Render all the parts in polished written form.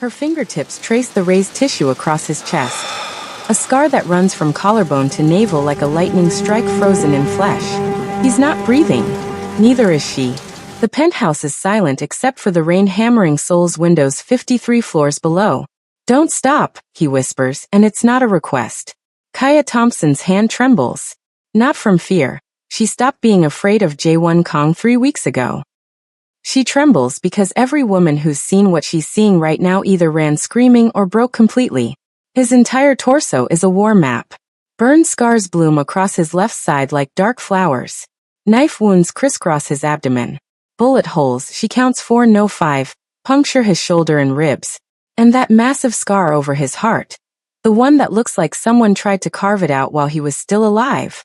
Her fingertips trace the raised tissue across his chest. A scar that runs from collarbone to navel like a lightning strike frozen in flesh. He's not breathing. Neither is she. The penthouse is silent except for the rain hammering Seoul's windows 53 floors below. "Don't stop," he whispers, and it's not a request. Kaya Thompson's hand trembles. Not from fear. She stopped being afraid of Jae-won Kang 3 weeks ago. She trembles because every woman who's seen what she's seeing right now either ran screaming or broke completely. His entire torso is a war map. Burned scars bloom across his left side like dark flowers. Knife wounds crisscross his abdomen. Bullet holes, she counts 4, no 5, puncture his shoulder and ribs. And that massive scar over his heart. The one that looks like someone tried to carve it out while he was still alive.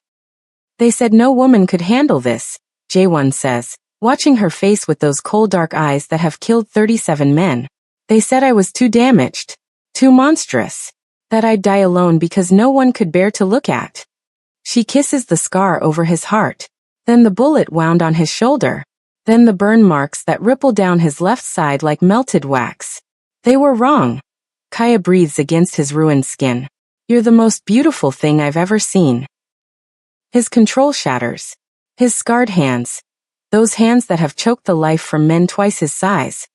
"They said no woman could handle this," Jae-won says, watching her face with those cold dark eyes that have killed 37 men. "They said I was too damaged. Too monstrous. That I'd die alone because no one could bear to look at." She kisses the scar over his heart. Then the bullet wound on his shoulder. Then the burn marks that ripple down his left side like melted wax. "They were wrong." Kaya breathes against his ruined skin. "You're the most beautiful thing I've ever seen." His control shatters. His scarred hands, those hands that have choked the life from men twice his size,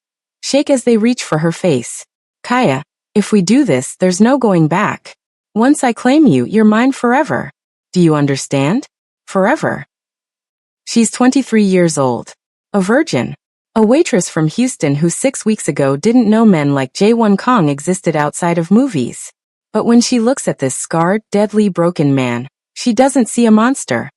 shake as they reach for her face. "Kaya, if we do this, there's no going back. Once I claim you, you're mine forever. Do you understand? Forever." She's 23 years old. A virgin. A waitress from Houston who 6 weeks ago didn't know men like Jae-won Kang existed outside of movies. But when she looks at this scarred, deadly, broken man, she doesn't see a monster.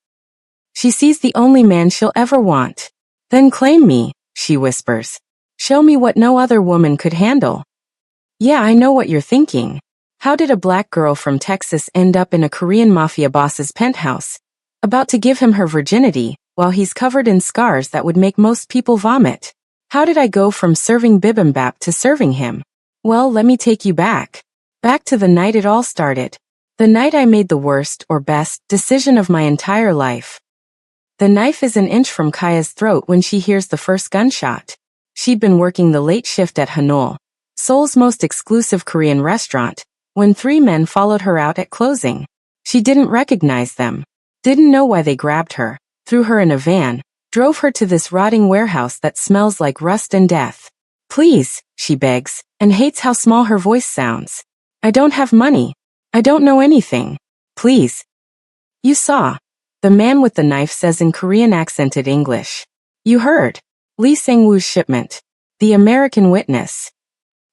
She sees the only man she'll ever want. "Then claim me," she whispers. "Show me what no other woman could handle." Yeah, I know what you're thinking. How did a black girl from Texas end up in a Korean mafia boss's penthouse, about to give him her virginity, while he's covered in scars that would make most people vomit? How did I go from serving bibimbap to serving him? Well, let me take you back. Back to the night it all started. The night I made the worst, or best, decision of my entire life. The knife is an inch from Kaya's throat when she hears the first gunshot. She'd been working the late shift at Hanol, Seoul's most exclusive Korean restaurant, when 3 men followed her out at closing. She didn't recognize them. Didn't know why they grabbed her, threw her in a van, drove her to this rotting warehouse that smells like rust and death. "Please," she begs, and hates how small her voice sounds. "I don't have money. I don't know anything. Please." "You saw," the man with the knife says in Korean accented English. "You heard. Lee Sang-woo's shipment. The American witness."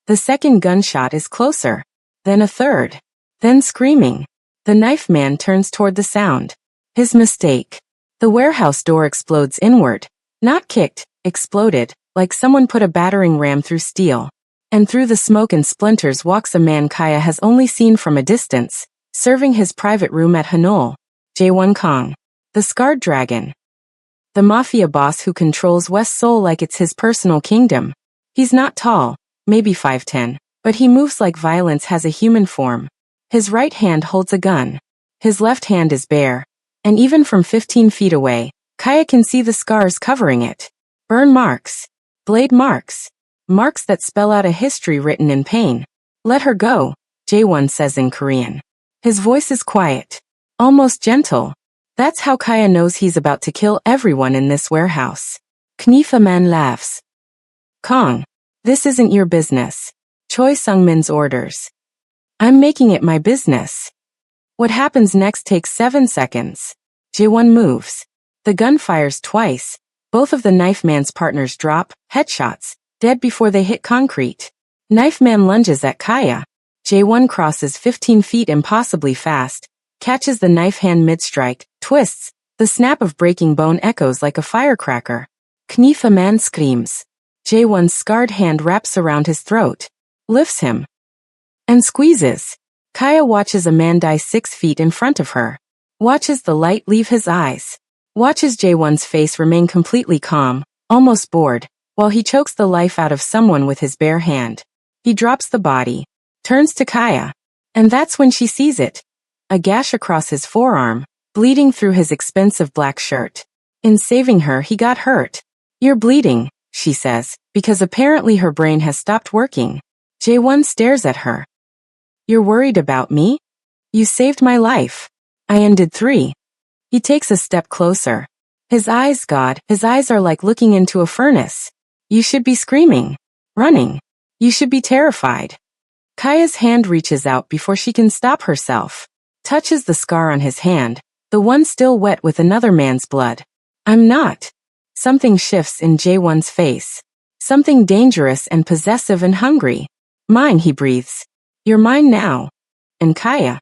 The second gunshot is closer. Then a third. Then screaming. The knife man turns toward the sound. His mistake. The warehouse door explodes inward. Not kicked, exploded, like someone put a battering ram through steel. And through the smoke and splinters walks a man Kaya has only seen from a distance, serving his private room at Hanol. Jae-won Kang. The scarred dragon. The mafia boss who controls West Seoul like it's his personal kingdom. He's not tall, maybe 5'10", but he moves like violence has a human form. His right hand holds a gun. His left hand is bare. And even from 15 feet away, Kaya can see the scars covering it. Burn marks. Blade marks. Marks that spell out a history written in pain. "Let her go," Jae-won says in Korean. His voice is quiet. Almost gentle. That's how Kaya knows he's about to kill everyone in this warehouse. Knifa man laughs. "Kang, this isn't your business. Choi Sung-min's orders. I'm making it my business." What happens next takes 7 seconds. Jae-won moves. The gun fires twice. Both of the knife man's partners drop, headshots, dead before they hit concrete. Knife man lunges at Kaya. Jae-won crosses 15 feet impossibly fast, catches the knife hand mid-strike, twists. The snap of breaking bone echoes like a firecracker. Knifa man screams. Jae-won's scarred hand wraps around his throat, lifts him, and squeezes. Kaya watches a man die 6 feet in front of her. Watches the light leave his eyes. Watches Jae-won's face remain completely calm, almost bored, while he chokes the life out of someone with his bare hand. He drops the body, turns to Kaya, and that's when she sees it. A gash across his forearm, bleeding through his expensive black shirt. In saving her, he got hurt. "You're bleeding," she says, because apparently her brain has stopped working. Jae-won stares at her. You're worried about me? You saved my life. I ended 3. He takes a step closer. His eyes, God, his eyes are like looking into a furnace. You should be screaming. Running. You should be terrified. Kaya's hand reaches out before she can stop herself. Touches the scar on his hand, the one still wet with another man's blood. I'm not. Something shifts in Jae-won's face. Something dangerous and possessive and hungry. Mine, he breathes. You're mine now. And Kaya.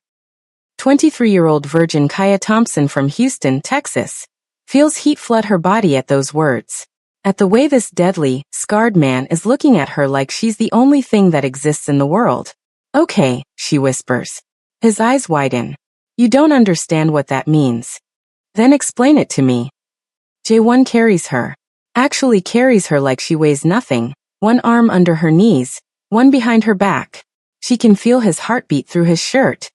23-year-old virgin Kaya Thompson from Houston, Texas, feels heat flood her body at those words. At the way this deadly, scarred man is looking at her like she's the only thing that exists in the world. Okay, she whispers. His eyes widen. You don't understand what that means. Then explain it to me. Jae-won carries her. Actually carries her like she weighs nothing, one arm under her knees, one behind her back. She can feel his heartbeat through his shirt.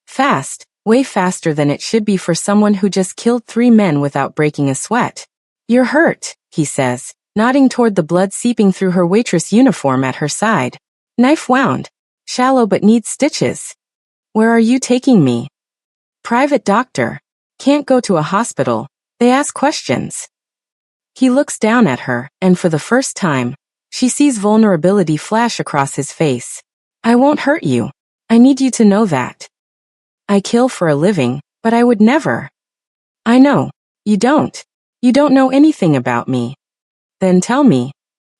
Fast, way faster than it should be for someone who just killed 3 men without breaking a sweat. You're hurt, he says, nodding toward the blood seeping through her waitress uniform at her side. Knife wound. Shallow but needs stitches. Where are you taking me? Private doctor. Can't go to a hospital. They ask questions. He looks down at her, and for the first time, she sees vulnerability flash across his face. I won't hurt you. I need you to know that. I kill for a living, but I would never. I know. You don't. You don't know anything about me. Then tell me.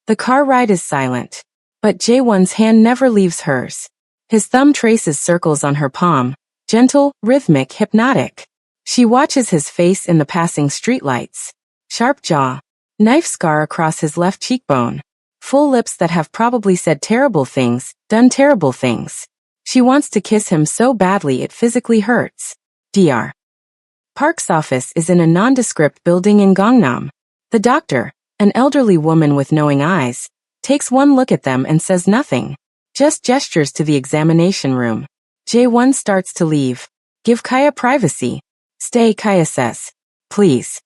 The car ride is silent, but Jae-won's hand never leaves hers. His thumb traces circles on her palm, gentle, rhythmic, hypnotic. She watches his face in the passing streetlights. Sharp jaw, knife scar across his left cheekbone, full lips that have probably said terrible things, done terrible things. She wants to kiss him so badly it physically hurts. Dr. Park's office is in a nondescript building in Gangnam. The doctor, an elderly woman with knowing eyes, takes one look at them and says nothing. Just gestures to the examination room. Jae-won starts to leave. Give Kaya privacy. Stay, Kaya says. Please.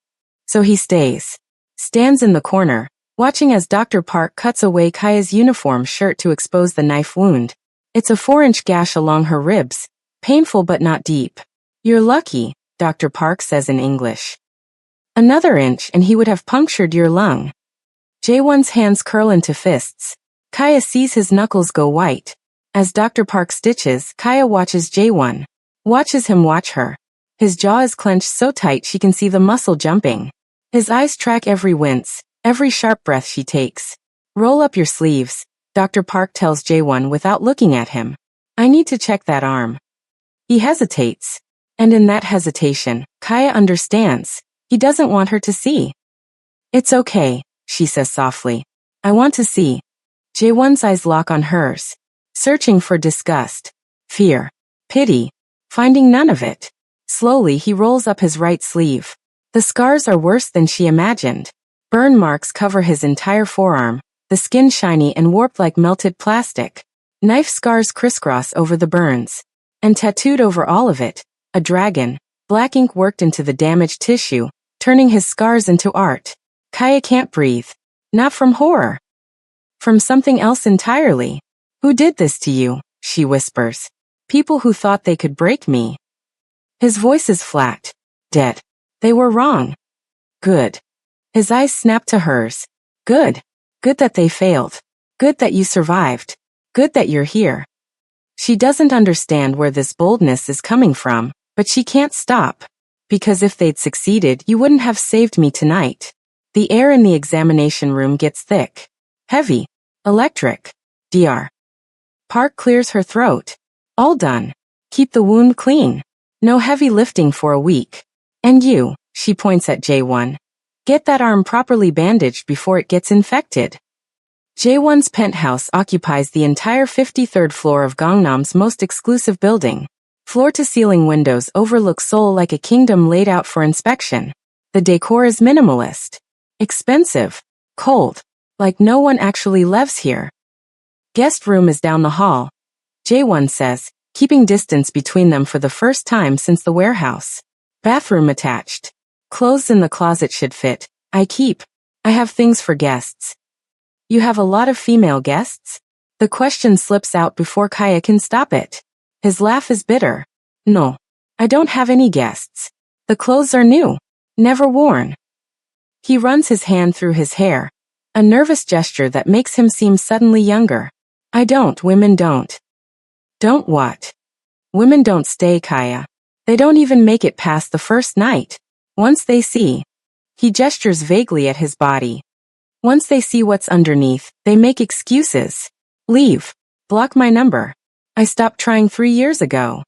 So he stays. Stands in the corner, watching as Dr. Park cuts away Kaya's uniform shirt to expose the knife wound. It's a 4-inch gash along her ribs. Painful but not deep. You're lucky, Dr. Park says in English. Another inch and he would have punctured your lung. Jae-won's hands curl into fists. Kaya sees his knuckles go white. As Dr. Park stitches, Kaya watches Jae-won. Watches him watch her. His jaw is clenched so tight she can see the muscle jumping. His eyes track every wince, every sharp breath she takes. Roll up your sleeves, Dr. Park tells Jae-won without looking at him. I need to check that arm. He hesitates. And in that hesitation, Kaya understands. He doesn't want her to see. It's okay, she says softly. I want to see. Jae-won's eyes lock on hers, searching for disgust, fear, pity, finding none of it. Slowly he rolls up his right sleeve. The scars are worse than she imagined. Burn marks cover his entire forearm, the skin shiny and warped like melted plastic. Knife scars crisscross over the burns. And tattooed over all of it, a dragon, black ink worked into the damaged tissue, turning his scars into art. Kaya can't breathe. Not from horror. From something else entirely. Who did this to you? She whispers. People who thought they could break me. His voice is flat. Dead. They were wrong. Good. His eyes snap to hers. Good. Good that they failed. Good that you survived. Good that you're here. She doesn't understand where this boldness is coming from, but she can't stop. Because if they'd succeeded, you wouldn't have saved me tonight. The air in the examination room gets thick. Heavy. Electric. Dr. Park clears her throat. All done. Keep the wound clean. No heavy lifting for a week. And you, she points at Jae-won. Get that arm properly bandaged before it gets infected. Jae-won's penthouse occupies the entire 53rd floor of Gangnam's most exclusive building. Floor-to-ceiling windows overlook Seoul like a kingdom laid out for inspection. The decor is minimalist. Expensive. Cold. Like no one actually lives here. Guest room is down the hall. Jae-won says, keeping distance between them for the first time since the warehouse. Bathroom attached. Clothes in the closet should fit. I have things for guests. You have a lot of female guests? The question slips out before Kaya can stop it. His laugh is bitter. No. I don't have any guests. The clothes are new. Never worn. He runs his hand through his hair. A nervous gesture that makes him seem suddenly younger. I don't. Women don't. Don't what? Women don't stay, Kaya. They don't even make it past the first night. Once they see. He gestures vaguely at his body. Once they see what's underneath, they make excuses. Leave. Block my number. I stopped trying 3 years ago.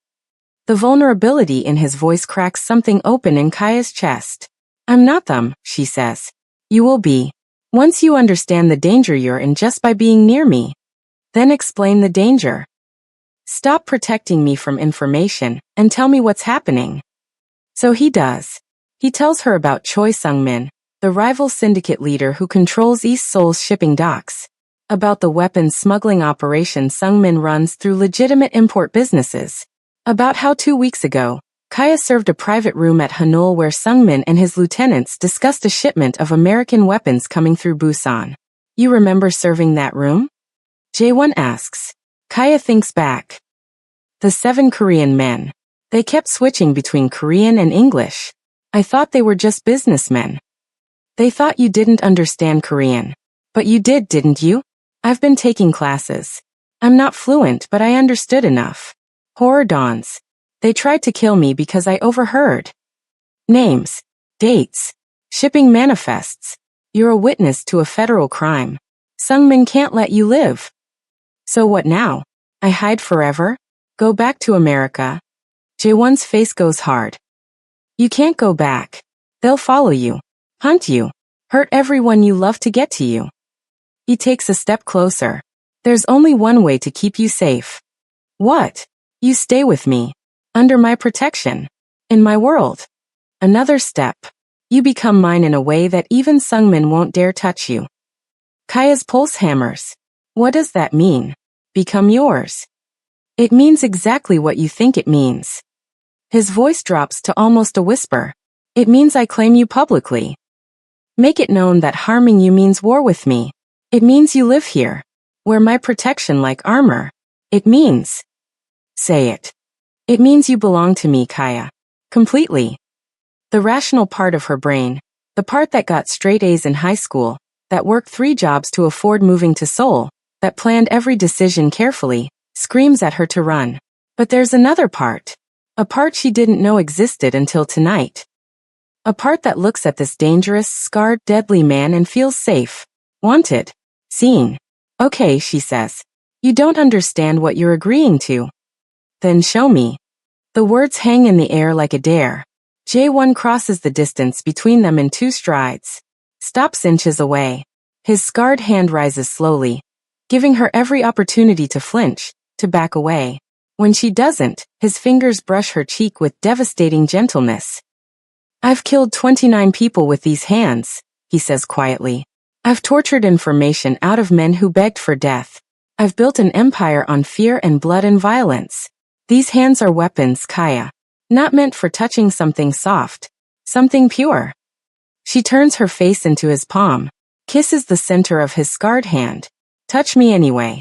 The vulnerability in his voice cracks something open in Kaya's chest. I'm not them, she says. You will be. Once you understand the danger you're in just by being near me. Then explain the danger. Stop protecting me from information, and tell me what's happening. So he does. He tells her about Choi Sung-min, the rival syndicate leader who controls East Seoul's shipping docks. About the weapons smuggling operation Sung-min runs through legitimate import businesses. About how 2 weeks ago, Kaya served a private room at Hanul where Sung-min and his lieutenants discussed a shipment of American weapons coming through Busan. You remember serving that room? Jae-won asks. Kaya thinks back. The 7 Korean men. They kept switching between Korean and English. I thought they were just businessmen. They thought you didn't understand Korean. But you did, didn't you? I've been taking classes. I'm not fluent, but I understood enough. Horror dawns. They tried to kill me because I overheard. Names. Dates. Shipping manifests. You're a witness to a federal crime. Sung-min can't let you live. So what now? I hide forever? Go back to America? Jae-won's face goes hard. You can't go back. They'll follow you. Hunt you. Hurt everyone you love to get to you. He takes a step closer. There's only one way to keep you safe. What? You stay with me. Under my protection. In my world. Another step. You become mine in a way that even Sung-min won't dare touch you. Kaya's pulse hammers. What does that mean? Become yours. It means exactly what you think it means. His voice drops to almost a whisper. It means I claim you publicly. Make it known that harming you means war with me. It means you live here. Wear my protection like armor. It means. Say it. It means you belong to me, Kaya. Completely. The rational part of her brain, the part that got straight A's in high school, that worked 3 jobs to afford moving to Seoul, that planned every decision carefully, screams at her to run. But there's another part. A part she didn't know existed until tonight. A part that looks at this dangerous, scarred, deadly man and feels safe. Wanted. Seen. Okay, she says. You don't understand what you're agreeing to. Then show me. The words hang in the air like a dare. Jae-won crosses the distance between them in 2 strides. Stops inches away. His scarred hand rises slowly, giving her every opportunity to flinch, to back away. When she doesn't, his fingers brush her cheek with devastating gentleness. I've killed 29 people with these hands, he says quietly. I've tortured information out of men who begged for death. I've built an empire on fear and blood and violence. These hands are weapons, Kaya. Not meant for touching something soft. Something pure. She turns her face into his palm, kisses the center of his scarred hand. Touch me anyway.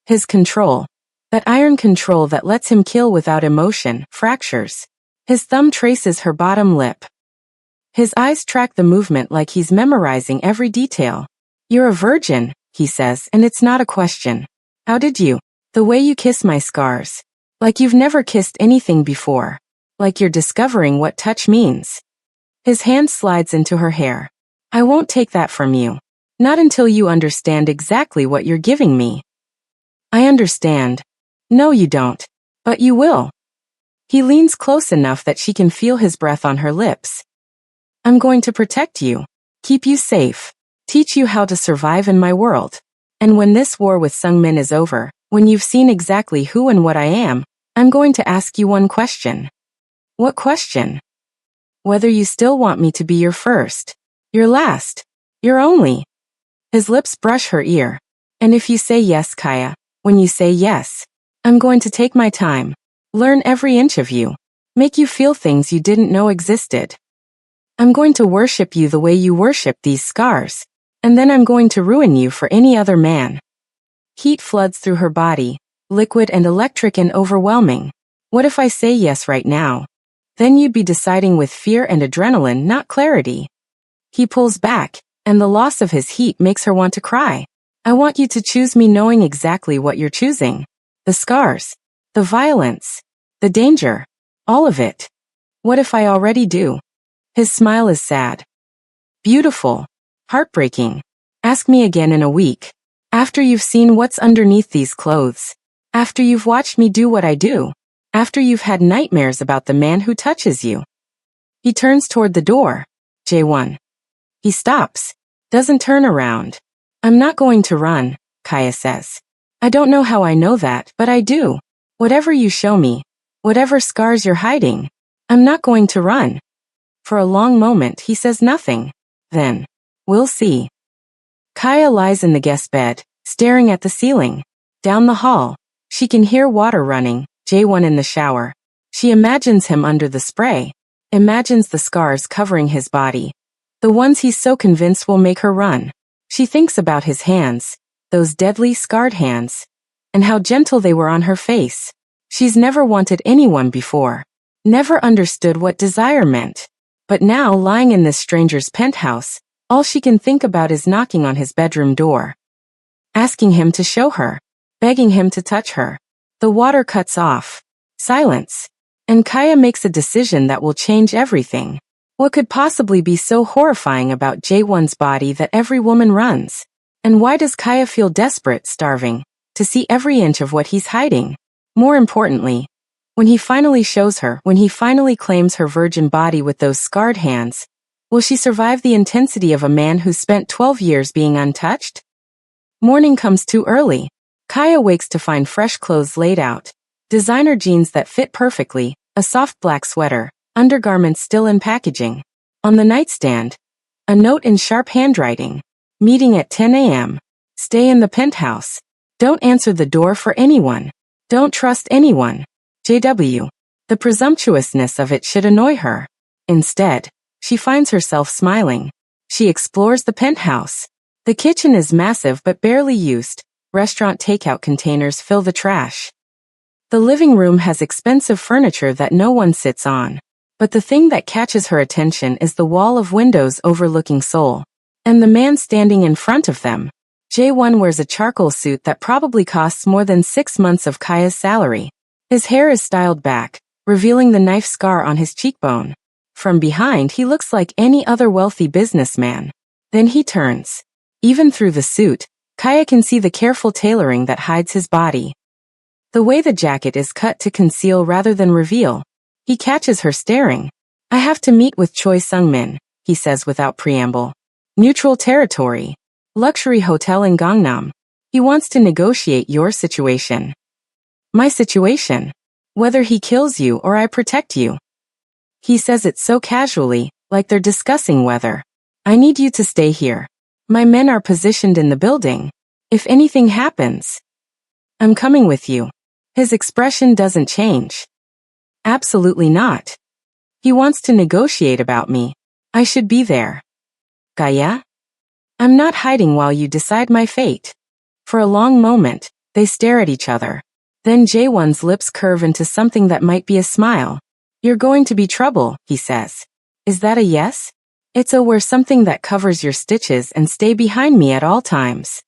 His control. That iron control that lets him kill without emotion, fractures. His thumb traces her bottom lip. His eyes track the movement like he's memorizing every detail. You're a virgin, he says, and it's not a question. How did you? The way you kiss my scars. Like you've never kissed anything before. Like you're discovering what touch means. His hand slides into her hair. I won't take that from you. Not until you understand exactly what you're giving me. I understand. No, you don't. But you will. He leans close enough that she can feel his breath on her lips. I'm going to protect you. Keep you safe. Teach you how to survive in my world. And when this war with Sung-min is over, when you've seen exactly who and what I am, I'm going to ask you one question. What question? Whether you still want me to be your first, your last, your only. His lips brush her ear. And if you say yes, Kaya, when you say yes, I'm going to take my time, learn every inch of you, make you feel things you didn't know existed. I'm going to worship you the way you worship these scars, and then I'm going to ruin you for any other man. Heat floods through her body, liquid and electric and overwhelming. What if I say yes right now? Then you'd be deciding with fear and adrenaline, not clarity. He pulls back, and the loss of his heat makes her want to cry. I want you to choose me knowing exactly what you're choosing. The scars, the violence, the danger, all of it. What if I already do? His smile is sad. Beautiful. Heartbreaking. Ask me again in a week. After you've seen what's underneath these clothes. After you've watched me do what I do. After you've had nightmares about the man who touches you. He turns toward the door. J1. He stops. Doesn't turn around. I'm not going to run, Kaya says. I don't know how I know that, but I do. Whatever you show me, whatever scars you're hiding, I'm not going to run. For a long moment he says nothing. Then, we'll see. Kaya lies in the guest bed, staring at the ceiling. Down the hall, she can hear water running, J1 in the shower. She imagines him under the spray, imagines the scars covering his body. The ones he's so convinced will make her run. She thinks about his hands, those deadly scarred hands, and how gentle they were on her face. She's never wanted anyone before, never understood what desire meant. But now, lying in this stranger's penthouse, all she can think about is knocking on his bedroom door. Asking him to show her, begging him to touch her. The water cuts off. Silence. And Kaya makes a decision that will change everything. What could possibly be so horrifying about J1's body that every woman runs? And why does Kaya feel desperate, starving, to see every inch of what he's hiding? More importantly, when he finally shows her, when he finally claims her virgin body with those scarred hands, will she survive the intensity of a man who spent 12 years being untouched? Morning comes too early. Kaya wakes to find fresh clothes laid out, designer jeans that fit perfectly, a soft black sweater, undergarments still in packaging. On the nightstand, a note in sharp handwriting. Meeting at 10 a.m. Stay in the penthouse. Don't answer the door for anyone. Don't trust anyone. JW. The presumptuousness of it should annoy her. Instead, she finds herself smiling. She explores the penthouse. The kitchen is massive but barely used. Restaurant takeout containers fill the trash. The living room has expensive furniture that no one sits on. But the thing that catches her attention is the wall of windows overlooking Seoul. And the man standing in front of them. J1 wears a charcoal suit that probably costs more than 6 months of Kaya's salary. His hair is styled back, revealing the knife scar on his cheekbone. From behind he looks like any other wealthy businessman. Then he turns. Even through the suit, Kaya can see the careful tailoring that hides his body. The way the jacket is cut to conceal rather than reveal. He catches her staring. I have to meet with Choi Sung-min, he says without preamble. Neutral territory. Luxury hotel in Gangnam. He wants to negotiate your situation. My situation. Whether he kills you or I protect you. He says it so casually, like they're discussing whether. I need you to stay here. My men are positioned in the building. If anything happens, I'm coming with you. His expression doesn't change. Absolutely not. He wants to negotiate about me. I should be there. Kaya? I'm not hiding while you decide my fate. For a long moment, they stare at each other. Then J1's lips curve into something that might be a smile. You're going to be trouble, he says. Is that a yes? It's a wear something that covers your stitches and stay behind me at all times.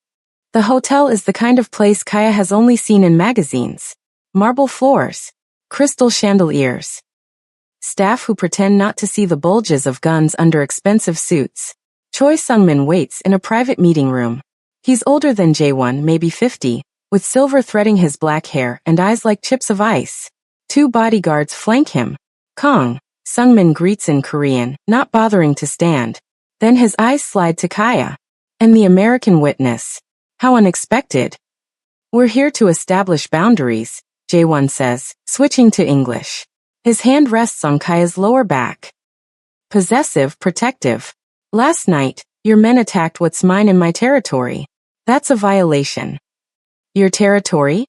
The hotel is the kind of place Kaya has only seen in magazines. Marble floors. Crystal chandeliers. Staff who pretend not to see the bulges of guns under expensive suits. Choi Sung-min waits in a private meeting room. He's older than J1, maybe 50, with silver threading his black hair and eyes like chips of ice. 2 bodyguards flank him. Kong, Sung-min greets in Korean, not bothering to stand. Then his eyes slide to Kaya. And the American witness. How unexpected. We're here to establish boundaries, J1 says, switching to English. His hand rests on Kaya's lower back. Possessive, protective. Last night, your men attacked what's mine in my territory. That's a violation. Your territory?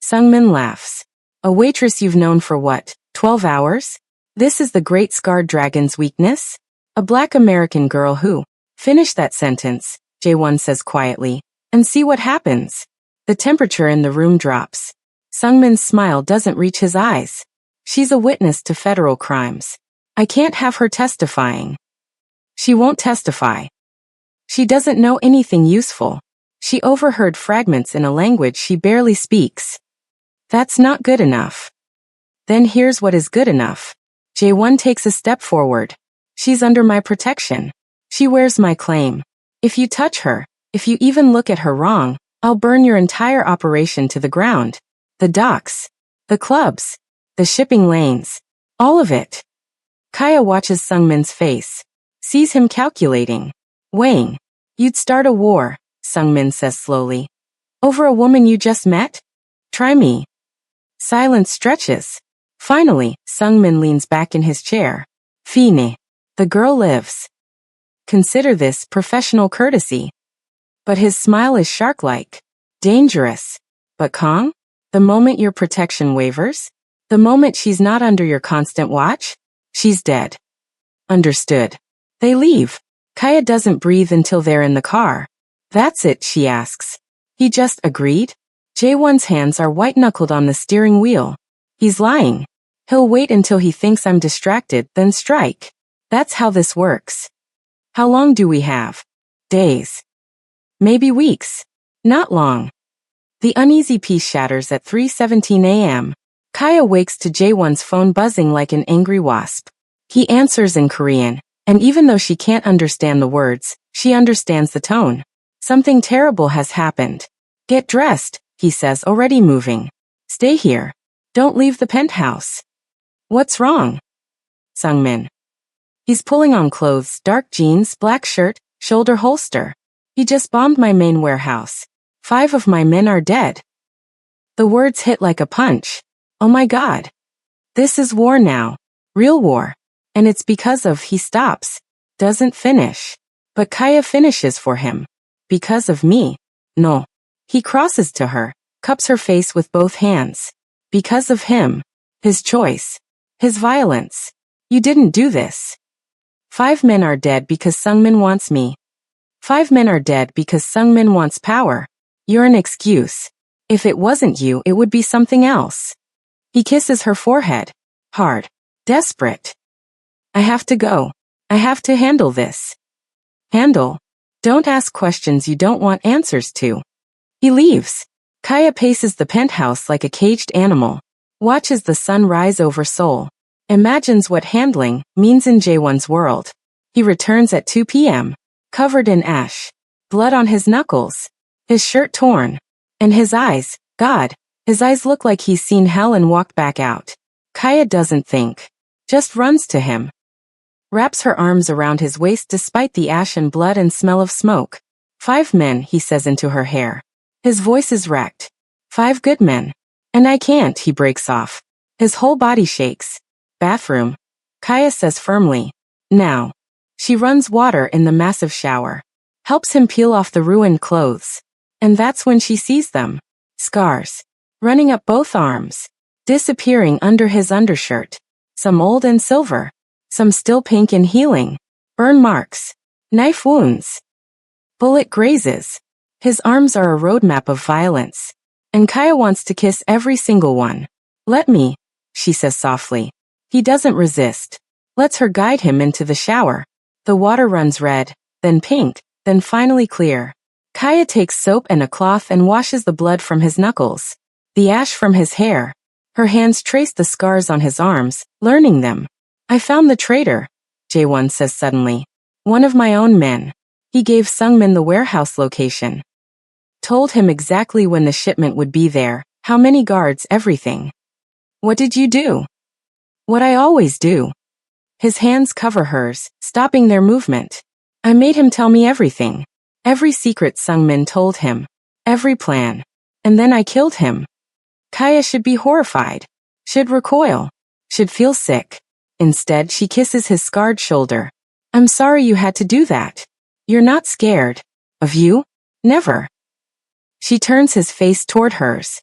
Sung-min laughs. A waitress you've known for what, 12 hours? This is the great scarred dragon's weakness? A black American girl who? Finish that sentence, J1 says quietly, and see what happens. The temperature in the room drops. Sungmin's smile doesn't reach his eyes. She's a witness to federal crimes. I can't have her testifying. She won't testify. She doesn't know anything useful. She overheard fragments in a language she barely speaks. That's not good enough. Then here's what is good enough. Jae-won takes a step forward. She's under my protection. She wears my claim. If you touch her, if you even look at her wrong, I'll burn your entire operation to the ground. The docks, the clubs, the shipping lanes, all of it. Kaya watches Sungmin's face, sees him calculating, weighing. You'd start a war, Sungmin says slowly. Over a woman you just met? Try me. Silence stretches. Finally, Sungmin leans back in his chair. Fine. The girl lives. Consider this professional courtesy. But his smile is shark-like. Dangerous. But Kong? The moment your protection wavers? The moment she's not under your constant watch? She's dead. Understood. They leave. Kaya doesn't breathe until they're in the car. That's it, she asks. He just agreed? Jae-won's hands are white-knuckled on the steering wheel. He's lying. He'll wait until he thinks I'm distracted, then strike. That's how this works. How long do we have? Days. Maybe weeks. Not long. The uneasy peace shatters at 3:17 a.m. Kaya wakes to Jae-won's phone buzzing like an angry wasp. He answers in Korean, and even though she can't understand the words, she understands the tone. Something terrible has happened. Get dressed, he says, already moving. Stay here. Don't leave the penthouse. What's wrong? Sungmin. He's pulling on clothes, dark jeans, black shirt, shoulder holster. He just bombed my main warehouse. 5 of my men are dead. The words hit like a punch. Oh my God. This is war now. Real war. And it's because of he stops. Doesn't finish. But Kaya finishes for him. Because of me. No. He crosses to her, cups her face with both hands. Because of him. His choice. His violence. You didn't do this. 5 men are dead because Sungmin wants me. 5 men are dead because Sungmin wants power. You're an excuse. If it wasn't you, it would be something else. He kisses her forehead. Hard. Desperate. I have to go. I have to handle this. Handle. Don't ask questions you don't want answers to. He leaves. Kaya paces the penthouse like a caged animal. Watches the sun rise over Seoul. Imagines what handling means in Jae-won's world. He returns at 2 p.m. Covered in ash. Blood on his knuckles. His shirt torn. And his eyes, God, his eyes look like he's seen hell and walked back out. Kaya doesn't think. Just runs to him. Wraps her arms around his waist despite the ash and blood and smell of smoke. 5 men, he says into her hair. His voice is wrecked. 5 good men. And I can't, he breaks off. His whole body shakes. Bathroom. Kaya says firmly. Now. She runs water in the massive shower. Helps him peel off the ruined clothes. And that's when she sees them. Scars. Running up both arms. Disappearing under his undershirt. Some old and silver. Some still pink and healing. Burn marks. Knife wounds. Bullet grazes. His arms are a roadmap of violence. And Kaya wants to kiss every single one. Let me, she says softly. He doesn't resist. Lets her guide him into the shower. The water runs red, then pink, then finally clear. Kaya takes soap and a cloth and washes the blood from his knuckles. The ash from his hair. Her hands trace the scars on his arms, learning them. I found the traitor, Jae-won says suddenly. One of my own men. He gave Sungmin the warehouse location. Told him exactly when the shipment would be there, how many guards, everything. What did you do? What I always do. His hands cover hers, stopping their movement. I made him tell me everything. Every secret Sungmin told him. Every plan. And then I killed him. Kaya should be horrified. Should recoil. Should feel sick. Instead, she kisses his scarred shoulder. I'm sorry you had to do that. You're not scared. Of you? Never. She turns his face toward hers.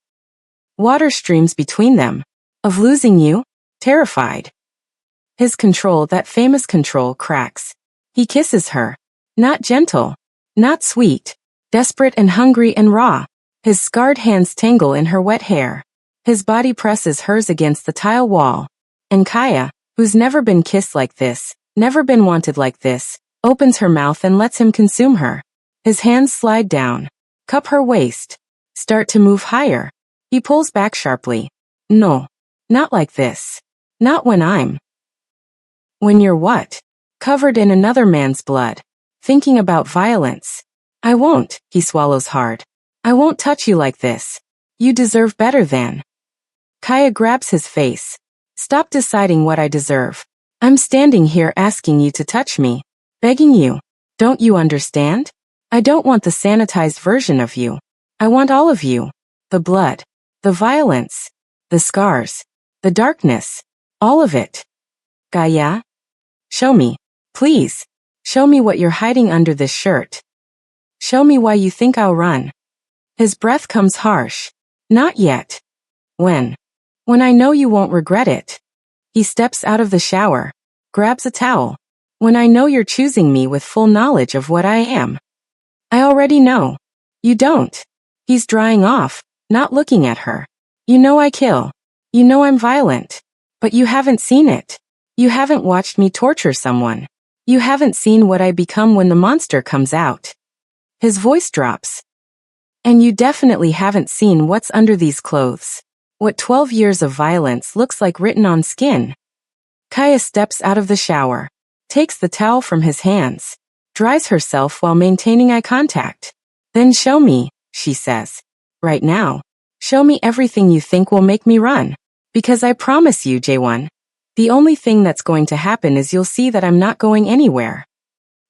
Water streams between them. Of losing you? Terrified. His control, that famous control, cracks. He kisses her. Not gentle. Not sweet. Desperate and hungry and raw. His scarred hands tangle in her wet hair. His body presses hers against the tile wall. And Kaya, who's never been kissed like this, never been wanted like this, opens her mouth and lets him consume her. His hands slide down, cup her waist, start to move higher. He pulls back sharply. No, not like this. Not when you're what? Covered in another man's blood. Thinking about violence. I won't, he swallows hard. I won't touch you like this. You deserve better than. Kaya grabs his face. Stop deciding what I deserve. I'm standing here asking you to touch me. Begging you. Don't you understand? I don't want the sanitized version of you. I want all of you. The blood. The violence. The scars. The darkness. All of it. Kaya? Show me. Please. Show me what you're hiding under this shirt. Show me why you think I'll run. His breath comes harsh. Not yet. When? When I know you won't regret it. He steps out of the shower. Grabs a towel. When I know you're choosing me with full knowledge of what I am. I already know. You don't. He's drying off, not looking at her. You know I kill. You know I'm violent. But you haven't seen it. You haven't watched me torture someone. You haven't seen what I become when the monster comes out. His voice drops. And you definitely haven't seen what's under these clothes. What 12 years of violence looks like written on skin. Kaya steps out of the shower, takes the towel from his hands, dries herself while maintaining eye contact. Then show me, she says. Right now. Show me everything you think will make me run. Because I promise you, J1. The only thing that's going to happen is you'll see that I'm not going anywhere.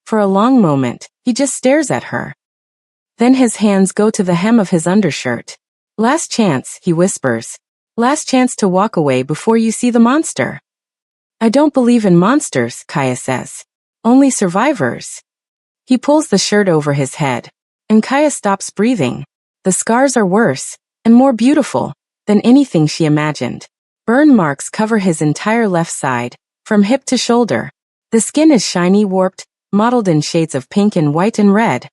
For a long moment, he just stares at her. Then his hands go to the hem of his undershirt. Last chance, he whispers. Last chance to walk away before you see the monster. I don't believe in monsters, Kaya says. Only survivors. He pulls the shirt over his head, and Kaya stops breathing. The scars are worse, and more beautiful, than anything she imagined. Burn marks cover his entire left side, from hip to shoulder. The skin is shiny, warped, mottled in shades of pink and white and red.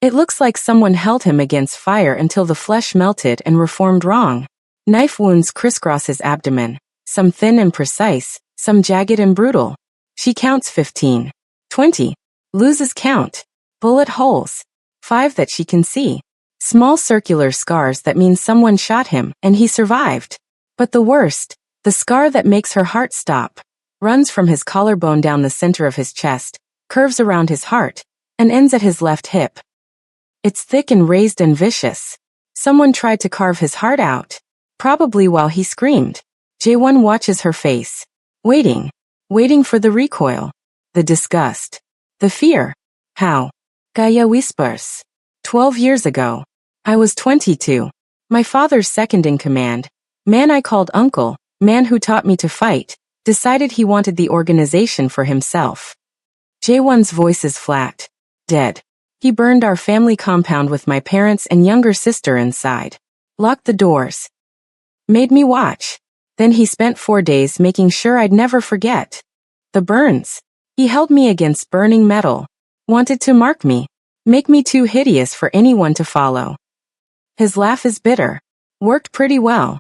It looks like someone held him against fire until the flesh melted and reformed wrong. Knife wounds crisscross his abdomen, some thin and precise, some jagged and brutal. She counts 15, 20, loses count. Bullet holes. 5 that she can see. Small circular scars that mean someone shot him and he survived. But the worst, the scar that makes her heart stop, runs from his collarbone down the center of his chest, curves around his heart, and ends at his left hip. It's thick and raised and vicious. Someone tried to carve his heart out. Probably while he screamed. J1 watches her face. Waiting for the recoil. The disgust. The fear. How? Kaya whispers. 12 years ago. I was 22. My father's second in command. Man I called uncle, man who taught me to fight, decided he wanted the organization for himself. J1's voice is flat. Dead. He burned our family compound with my parents and younger sister inside. Locked the doors. Made me watch. Then he spent 4 days making sure I'd never forget. The burns. He held me against burning metal. Wanted to mark me. Make me too hideous for anyone to follow. His laugh is bitter. Worked pretty well.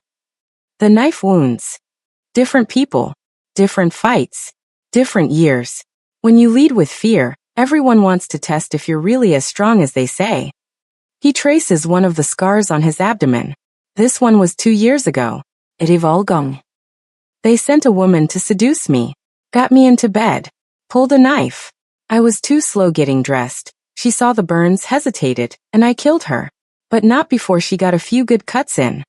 The knife wounds. Different people. Different fights. Different years. When you lead with fear, everyone wants to test if you're really as strong as they say. He traces one of the scars on his abdomen. This one was 2 years ago. Rivalgong. They sent a woman to seduce me. Got me into bed. Pulled a knife. I was too slow getting dressed. She saw the burns, hesitated, and I killed her. But not before she got a few good cuts in.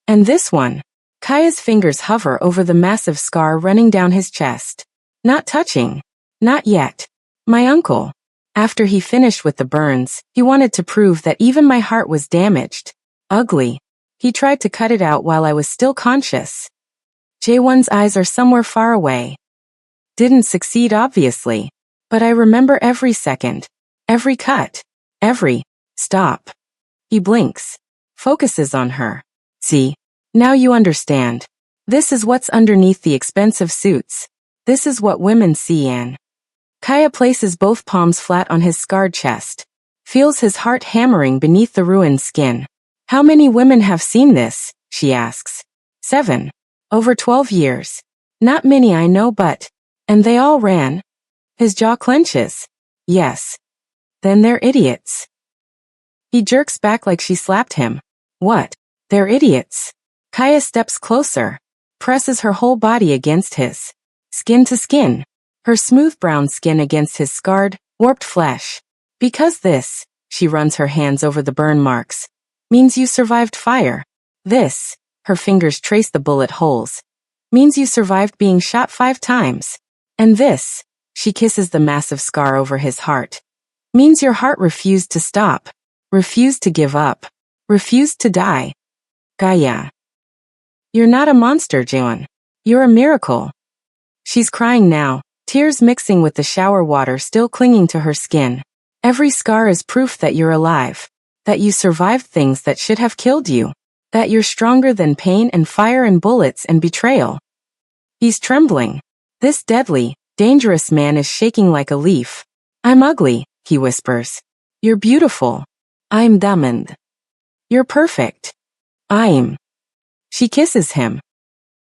And this one. Kaya's fingers hover over the massive scar running down his chest. Not touching. Not yet. My uncle. After he finished with the burns, he wanted to prove that even my heart was damaged. Ugly. He tried to cut it out while I was still conscious. J1's eyes are somewhere far away. Didn't succeed obviously. But I remember every second. Every cut. Every stop. He blinks. Focuses on her. See? Now you understand. This is what's underneath the expensive suits. This is what women see, Anne. Kaya places both palms flat on his scarred chest. feels his heart hammering beneath the ruined skin. How many women have seen this? She asks. 7. Over 12 years. Not many I know but. And they all ran? His jaw clenches. Yes. Then they're idiots. He jerks back like she slapped him. What? They're idiots. Kaya steps closer, presses her whole body against his. Skin to skin. Her smooth brown skin against his scarred, warped flesh. Because this, she runs her hands over the burn marks, means you survived fire. This, her fingers trace the bullet holes, means you survived being shot 5 times. And this, she kisses the massive scar over his heart, means your heart refused to stop, refused to give up, refused to die. Kaya. You're not a monster, Jaewon. You're a miracle. She's crying now, tears mixing with the shower water still clinging to her skin. Every scar is proof that you're alive, that you survived things that should have killed you, that you're stronger than pain and fire and bullets and betrayal. He's trembling. This deadly, dangerous man is shaking like a leaf. I'm ugly, he whispers. You're beautiful. I'm diamond. You're perfect. I'm. She kisses him.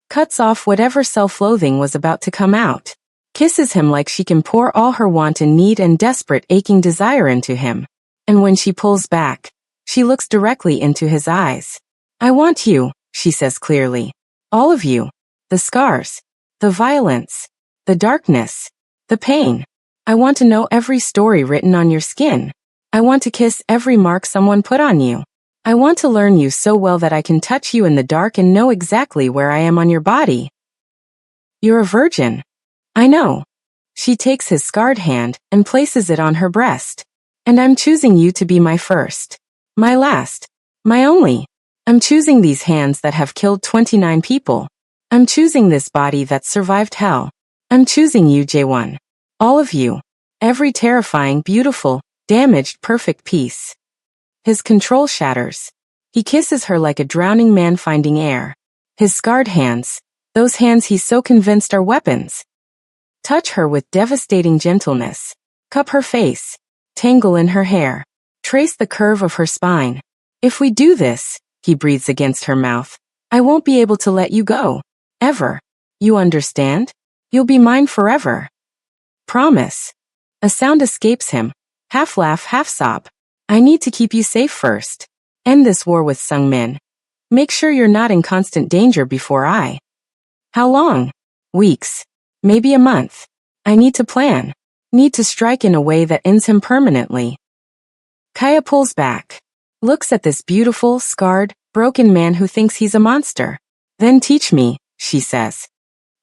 Cuts off whatever self-loathing was about to come out. Kisses him like she can pour all her wanton need and desperate aching desire into him. And when she pulls back, she looks directly into his eyes. I want you, she says clearly. All of you. The scars. The violence. The darkness. The pain. I want to know every story written on your skin. I want to kiss every mark someone put on you. I want to learn you so well that I can touch you in the dark and know exactly where I am on your body. You're a virgin. I know. She takes his scarred hand and places it on her breast. And I'm choosing you to be my first. My last. My only. I'm choosing these hands that have killed 29 people. I'm choosing this body that survived hell. I'm choosing you, Jaewon. All of you. Every terrifying, beautiful, damaged, perfect piece. His control shatters. He kisses her like a drowning man finding air. His scarred hands, those hands he's so convinced are weapons. Touch her with devastating gentleness. Cup her face. Tangle in her hair. Trace the curve of her spine. If we do this, he breathes against her mouth, I won't be able to let you go. Ever. You understand? You'll be mine forever. Promise. A sound escapes him. Half laugh, half sob. I need to keep you safe first. End this war with Sungmin. Make sure you're not in constant danger before I. How long? Weeks. Maybe a month. I need to plan. Need to strike in a way that ends him permanently. Kaya pulls back. Looks at this beautiful, scarred, broken man who thinks he's a monster. Then teach me, she says.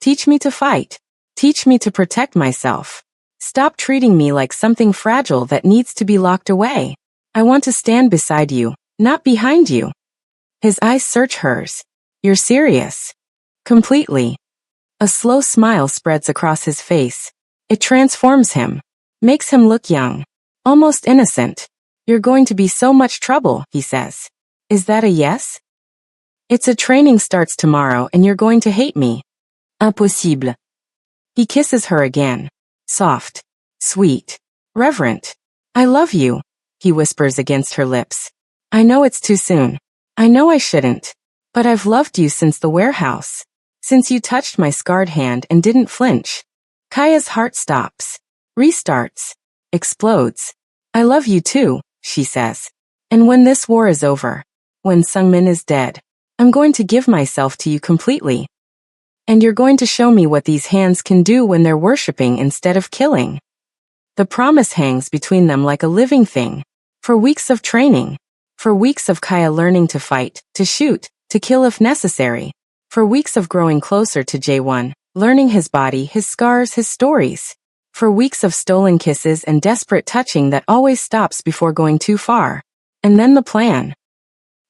Teach me to fight. Teach me to protect myself. Stop treating me like something fragile that needs to be locked away. I want to stand beside you, not behind you. His eyes search hers. You're serious. Completely. A slow smile spreads across his face. It transforms him. Makes him look young. Almost innocent. You're going to be so much trouble, he says. Is that a yes? It's a training starts tomorrow and you're going to hate me. Impossible. He kisses her again. Soft. Sweet. Reverent. I love you, he whispers against her lips. I know it's too soon. I know I shouldn't. But I've loved you since the warehouse. Since you touched my scarred hand and didn't flinch. Kaya's heart stops. Restarts. Explodes. I love you too, she says. And when this war is over, when Sungmin is dead, I'm going to give myself to you completely. And you're going to show me what these hands can do when they're worshipping instead of killing. The promise hangs between them like a living thing. For weeks of training. For weeks of Kaya learning to fight, to shoot, to kill if necessary. For weeks of growing closer to Jaewon, learning his body, his scars, his stories. For weeks of stolen kisses and desperate touching that always stops before going too far. And then the plan.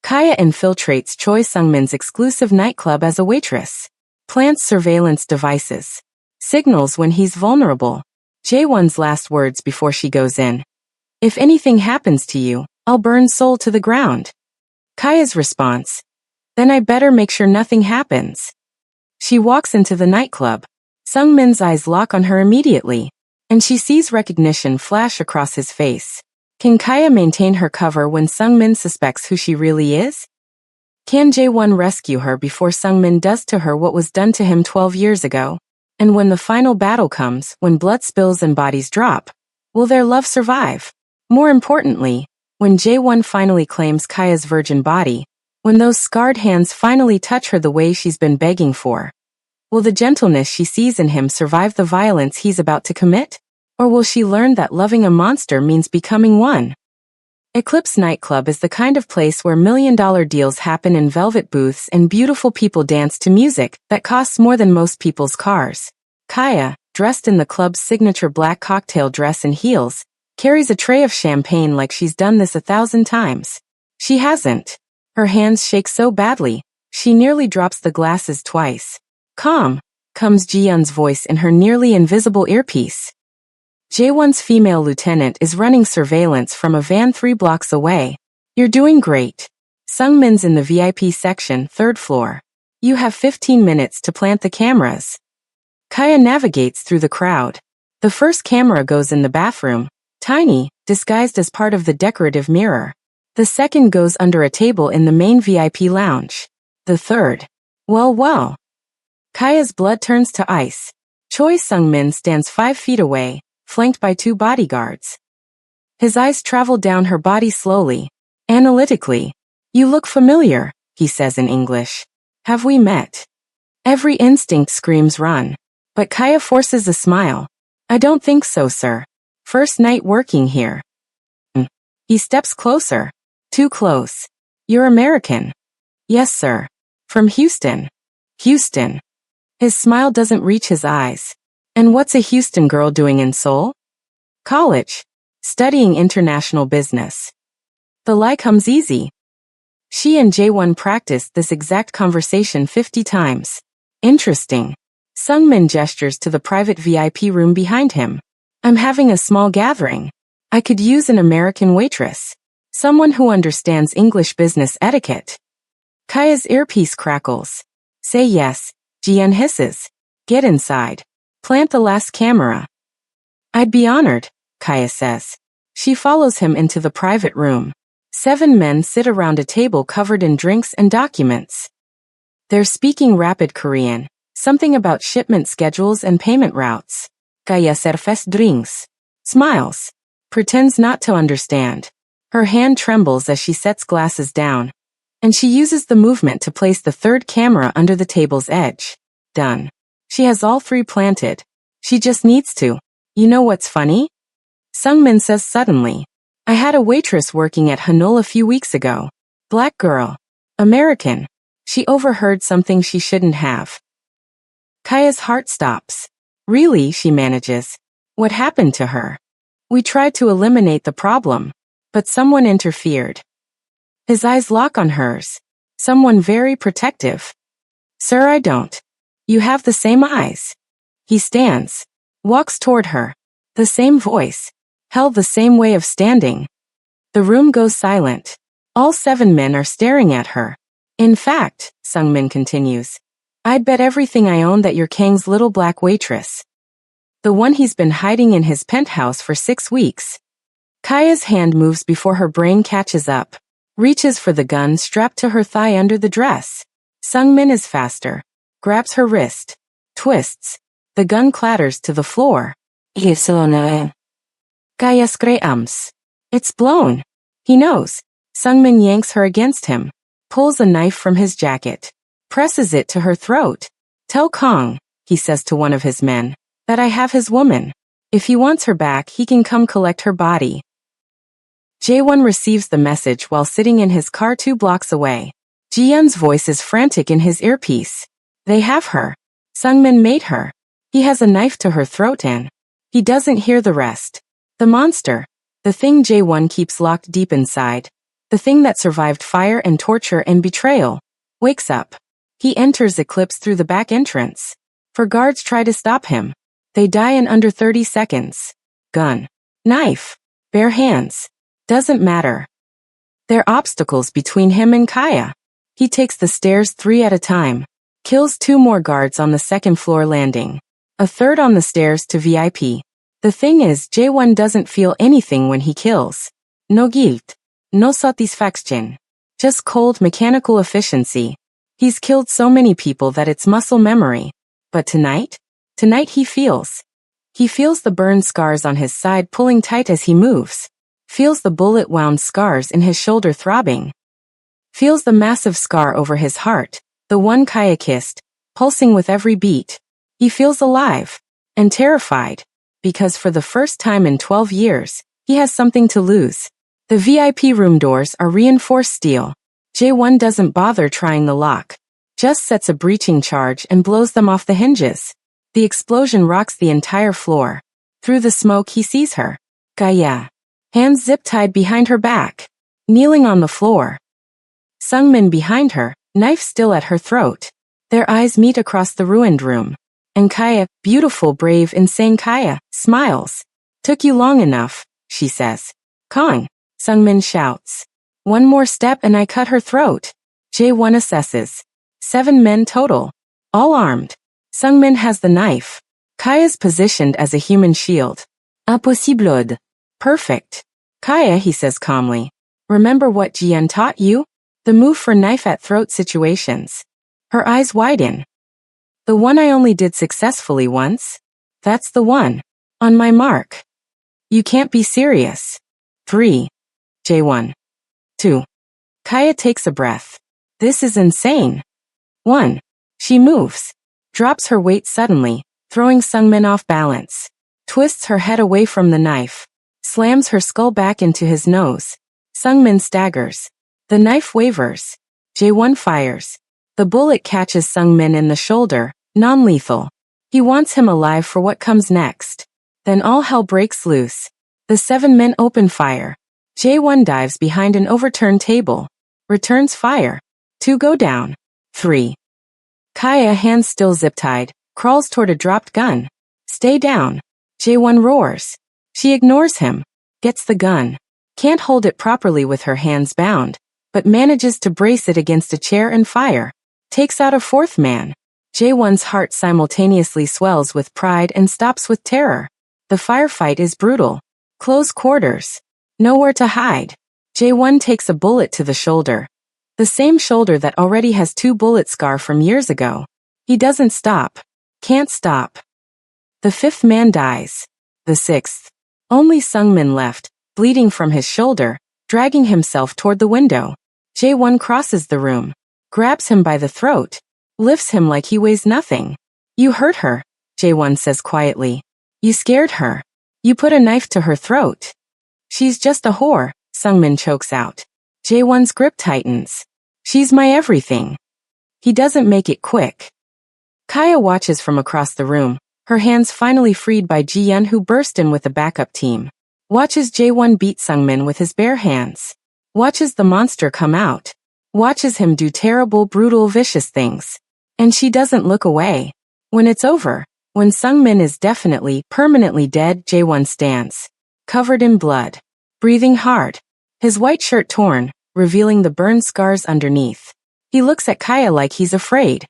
Kaya infiltrates Choi Sungmin's exclusive nightclub as a waitress. Plants surveillance devices. Signals when he's vulnerable. Jaewon's last words before she goes in. If anything happens to you, I'll burn Seoul to the ground. Kaya's response. Then I better make sure nothing happens. She walks into the nightclub. Sungmin's eyes lock on her immediately. And she sees recognition flash across his face. Can Kaya maintain her cover when Sungmin suspects who she really is? Can Jae-won rescue her before Sungmin does to her what was done to him 12 years ago? And when the final battle comes, when blood spills and bodies drop, will their love survive? More importantly, when Jae-won finally claims Kaya's virgin body, when those scarred hands finally touch her the way she's been begging for, will the gentleness she sees in him survive the violence he's about to commit? Or will she learn that loving a monster means becoming one? Eclipse Nightclub is the kind of place where million-dollar deals happen in velvet booths and beautiful people dance to music that costs more than most people's cars. Kaya, dressed in the club's signature black cocktail dress and heels, carries a tray of champagne like she's done this 1,000 times. She hasn't. Her hands shake so badly, she nearly drops the glasses twice. "Calm," comes Ji-yeon's voice in her nearly invisible earpiece. Jae-won's female lieutenant is running surveillance from a van 3 blocks away. "You're doing great." Sungmin's in the VIP section, 3rd floor. "You have 15 minutes to plant the cameras." Kaya navigates through the crowd. The first camera goes in the bathroom, tiny, disguised as part of the decorative mirror. The second goes under a table in the main VIP lounge. The third. Well. Kaya's blood turns to ice. Choi Sungmin stands 5 feet away, flanked by 2 bodyguards. His eyes travel down her body slowly, analytically. "You look familiar," he says in English. "Have we met?" Every instinct screams run. But Kaya forces a smile. "I don't think so, sir. First night working here." He steps closer. Too close. "You're American." "Yes, sir. From Houston." "Houston." His smile doesn't reach his eyes. "And what's a Houston girl doing in Seoul?" "College. Studying international business." The lie comes easy. She and Jae-won practiced this exact conversation 50 times. Interesting. Sungmin gestures to the private VIP room behind him. "I'm having a small gathering. I could use an American waitress. Someone who understands English business etiquette." Kaya's earpiece crackles. "Say yes," Ji-yeon hisses. "Get inside. Plant the last camera." "I'd be honored," Kaya says. She follows him into the private room. 7 men sit around a table covered in drinks and documents. They're speaking rapid Korean, something about shipment schedules and payment routes. Kaya serves drinks. Smiles. Pretends not to understand. Her hand trembles as she sets glasses down. And she uses the movement to place the 3rd camera under the table's edge. Done. She has all 3 planted. She just needs to. "You know what's funny?" Sungmin says suddenly. "I had a waitress working at Hanul a few weeks ago. Black girl. American. She overheard something she shouldn't have." Kaya's heart stops. "Really?" she manages. "What happened to her?" "We tried to eliminate the problem, but someone interfered." His eyes lock on hers. Someone very protective. "Sir, I don't." "You have the same eyes." He stands. Walks toward her. The same voice. Held the same way of standing. The room goes silent. All 7 men are staring at her. "In fact," Sungmin continues, "I'd bet everything I own that you're Kang's little black waitress. The one he's been hiding in his penthouse for 6 weeks." Kaya's hand moves before her brain catches up. Reaches for the gun strapped to her thigh under the dress. Sungmin is faster. Grabs her wrist. Twists. The gun clatters to the floor. Kaya screams. "It's blown." He knows. Sungmin yanks her against him. Pulls a knife from his jacket. Presses it to her throat. "Tell Kong," he says to one of his men, "that I have his woman. If he wants her back, he can come collect her body." Jae-won receives the message while sitting in his car 2 blocks away. Ji-yeon's voice is frantic in his earpiece. They have her. Sungmin made her. He has a knife to her throat and he doesn't hear the rest. The monster. The thing Jae-won keeps locked deep inside. The thing that survived fire and torture and betrayal. Wakes up. He enters Eclipse through the back entrance. 4 guards try to stop him. They die in under 30 seconds. Gun. Knife. Bare hands. Doesn't matter. They're obstacles between him and Kaya. He takes the stairs 3 at a time. Kills 2 more guards on the 2nd floor landing. A 3rd on the stairs to VIP. The thing is, Jae-won doesn't feel anything when he kills. No guilt. No satisfaction. Just cold mechanical efficiency. He's killed so many people that it's muscle memory. But tonight? Tonight he feels. He feels the burn scars on his side pulling tight as he moves. Feels the bullet-wound scars in his shoulder throbbing. Feels the massive scar over his heart, the one Kaya kissed, pulsing with every beat. He feels alive. And terrified. Because for the first time in 12 years, he has something to lose. The VIP room doors are reinforced steel. J1 doesn't bother trying the lock. Just sets a breaching charge and blows them off the hinges. The explosion rocks the entire floor. Through the smoke he sees her. Kaya. Hands zip-tied behind her back. Kneeling on the floor. Sungmin behind her, knife still at her throat. Their eyes meet across the ruined room. And Kaya, beautiful, brave, insane Kaya, smiles. Took you long enough, she says. Kong, Sungmin shouts. One more step and I cut her throat. J1 assesses. 7 men total. All armed. Sungmin has the knife. Kaya's positioned as a human shield. Impossible. Perfect. Kaya, he says calmly. Remember what Jian taught you? The move for knife at throat situations. Her eyes widen. The one I only did successfully once? That's the one. On my mark. You can't be serious. 3. J1. 2. Kaya takes a breath. This is insane. 1. She moves. Drops her weight suddenly, throwing Sungmin off balance. Twists her head away from the knife. Slams her skull back into his nose. Sungmin staggers. The knife wavers. J1 fires. The bullet catches Sungmin in the shoulder, non-lethal. He wants him alive for what comes next. Then all hell breaks loose. The 7 men open fire. J1 dives behind an overturned table. Returns fire. 2 go down. 3. Kaya, hands still zip-tied, crawls toward a dropped gun. Stay down. J1 roars. She ignores him. Gets the gun. Can't hold it properly with her hands bound, but manages to brace it against a chair and fire. Takes out a 4th man. J1's heart simultaneously swells with pride and stops with terror. The firefight is brutal. Close quarters. Nowhere to hide. J1 takes a bullet to the shoulder. The same shoulder that already has 2 bullet scar from years ago. He doesn't stop. Can't stop. The 5th man dies. The 6th. Only Sungmin left, bleeding from his shoulder, dragging himself toward the window. J1 crosses the room. Grabs him by the throat. Lifts him like he weighs nothing. You hurt her, J1 says quietly. You scared her. You put a knife to her throat. She's just a whore, Sungmin chokes out. J1's grip tightens. She's my everything. He doesn't make it quick. Kaya watches from across the room, her hands finally freed by Ji-yeon, who burst in with the backup team. Watches J1 beat Sungmin with his bare hands. Watches the monster come out. Watches him do terrible, brutal, vicious things. And she doesn't look away. When it's over, when Sungmin is definitely, permanently dead, J1 stands. Covered in blood. Breathing hard. His white shirt torn, revealing the burned scars underneath. He looks at Kaya like he's afraid.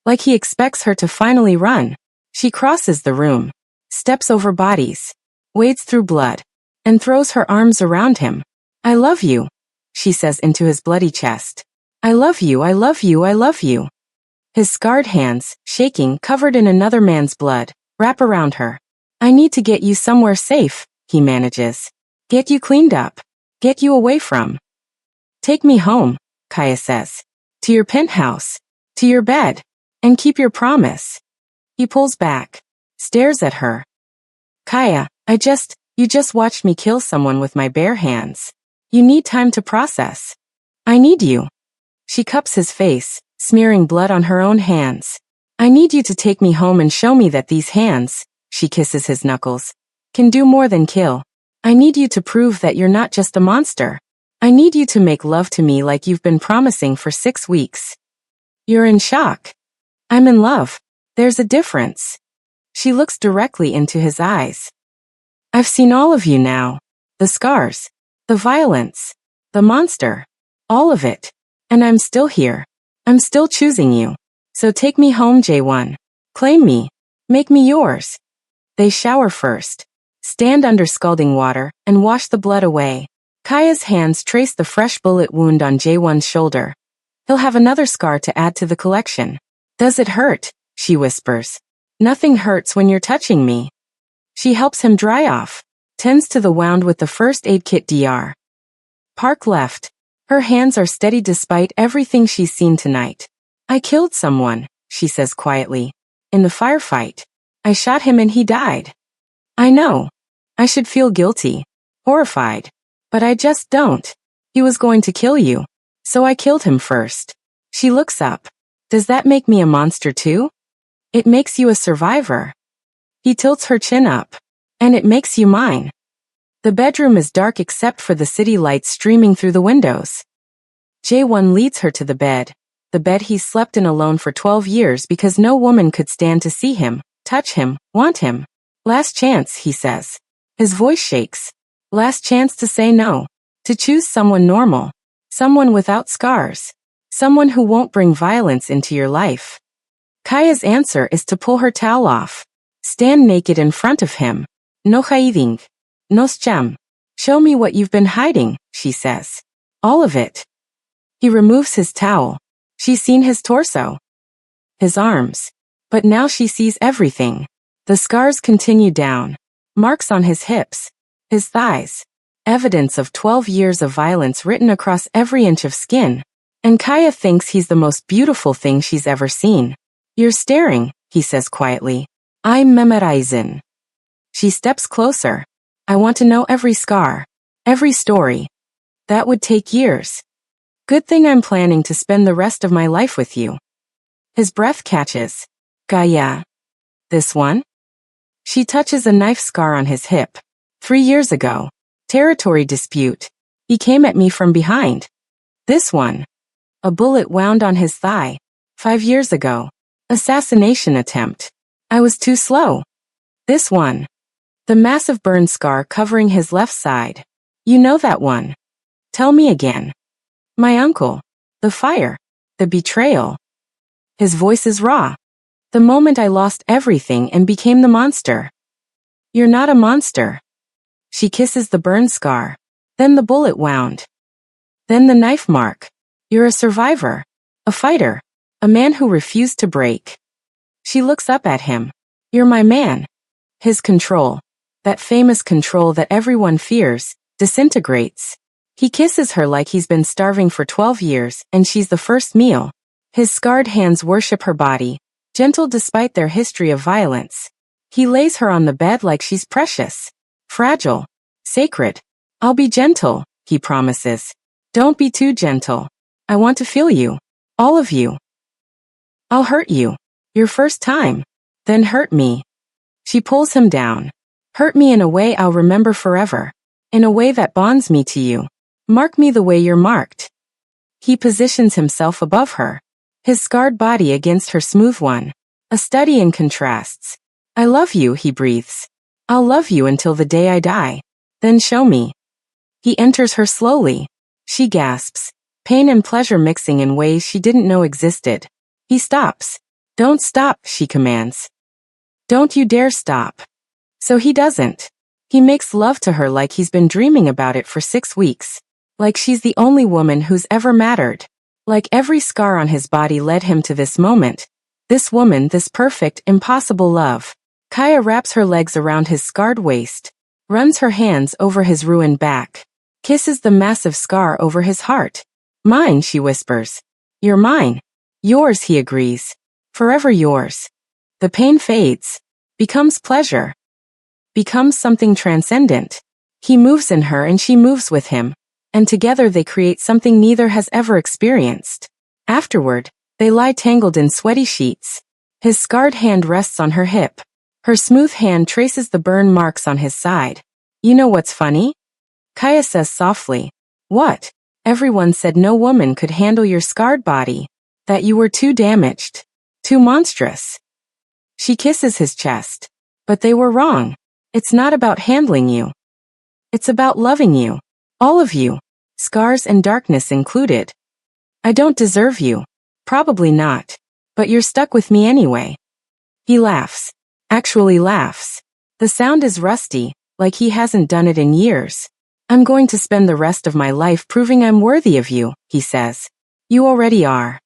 Like he expects her to finally run. She crosses the room. Steps over bodies. Wades through blood. And throws her arms around him. I love you, she says into his bloody chest. I love you, I love you, I love you. His scarred hands, shaking, covered in another man's blood, wrap around her. I need to get you somewhere safe, he manages. Get you cleaned up. Get you away from. Take me home, Kaya says. To your penthouse. To your bed. And keep your promise. He pulls back. Stares at her. Kaya, you just watched me kill someone with my bare hands. You need time to process. I need you. She cups his face, smearing blood on her own hands. I need you to take me home and show me that these hands, she kisses his knuckles, can do more than kill. I need you to prove that you're not just a monster. I need you to make love to me like you've been promising for 6 weeks. You're in shock. I'm in love. There's a difference. She looks directly into his eyes. I've seen all of you now. The scars. The violence. The monster. All of it. And I'm still here. I'm still choosing you. So take me home, J1. Claim me. Make me yours. They shower first. Stand under scalding water and wash the blood away. Kaya's hands trace the fresh bullet wound on Jaewon's shoulder. He'll have another scar to add to the collection. Does it hurt? She whispers. Nothing hurts when you're touching me. She helps him dry off, tends to the wound with the first aid kit Dr. Park left. Her hands are steady despite everything she's seen tonight. I killed someone, she says quietly. In the firefight. I shot him and he died. I know. I should feel guilty. Horrified. But I just don't. He was going to kill you. So I killed him first. She looks up. Does that make me a monster too? It makes you a survivor. He tilts her chin up. And it makes you mine. The bedroom is dark except for the city lights streaming through the windows. Jaewon leads her to the bed he's slept in alone for 12 years because no woman could stand to see him, touch him, want him. Last chance, he says. His voice shakes. Last chance to say no. To choose someone normal. Someone without scars. Someone who won't bring violence into your life. Kaya's answer is to pull her towel off. Stand naked in front of him. No hiding. No scam. Show me what you've been hiding, she says. All of it. He removes his towel. She's seen his torso. His arms. But now she sees everything. The scars continue down. Marks on his hips. His thighs. Evidence of 12 years of violence written across every inch of skin. And Kaya thinks he's the most beautiful thing she's ever seen. You're staring, he says quietly. I'm memorizing. She steps closer. I want to know every scar. Every story. That would take years. Good thing I'm planning to spend the rest of my life with you. His breath catches. Kaya. This one? She touches a knife scar on his hip. 3 years ago. Territory dispute. He came at me from behind. This one. A bullet wound on his thigh. 5 years ago. Assassination attempt. I was too slow. This one. The massive burn scar covering his left side. You know that one. Tell me again. My uncle. The fire. The betrayal. His voice is raw. The moment I lost everything and became the monster. You're not a monster. She kisses the burn scar. Then the bullet wound. Then the knife mark. You're a survivor. A fighter. A man who refused to break. She looks up at him. You're my man. His control. That famous control that everyone fears, disintegrates. He kisses her like he's been starving for 12 years and she's the first meal. His scarred hands worship her body, gentle despite their history of violence. He lays her on the bed like she's precious. Fragile. Sacred. I'll be gentle, he promises. Don't be too gentle. I want to feel you. All of you. I'll hurt you. Your first time. Then hurt me. She pulls him down. Hurt me in a way I'll remember forever. In a way that bonds me to you. Mark me the way you're marked. He positions himself above her. His scarred body against her smooth one. A study in contrasts. I love you, he breathes. I'll love you until the day I die. Then show me. He enters her slowly. She gasps. Pain and pleasure mixing in ways she didn't know existed. He stops. Don't stop, she commands. Don't you dare stop. So he doesn't. He makes love to her like he's been dreaming about it for 6 weeks. Like she's the only woman who's ever mattered. Like every scar on his body led him to this moment. This woman, this perfect, impossible love. Kaya wraps her legs around his scarred waist. Runs her hands over his ruined back. Kisses the massive scar over his heart. Mine, she whispers. You're mine. Yours, he agrees. Forever yours. The pain fades. Becomes pleasure. Becomes something transcendent. He moves in her and she moves with him. And together they create something neither has ever experienced. Afterward, they lie tangled in sweaty sheets. His scarred hand rests on her hip. Her smooth hand traces the burn marks on his side. You know what's funny? Kaya says softly. What? Everyone said no woman could handle your scarred body. That you were too damaged. Too monstrous. She kisses his chest. But they were wrong. It's not about handling you. It's about loving you. All of you. Scars and darkness included. I don't deserve you. Probably not. But you're stuck with me anyway. He laughs. Actually laughs. The sound is rusty, like he hasn't done it in years. I'm going to spend the rest of my life proving I'm worthy of you, he says. You already are.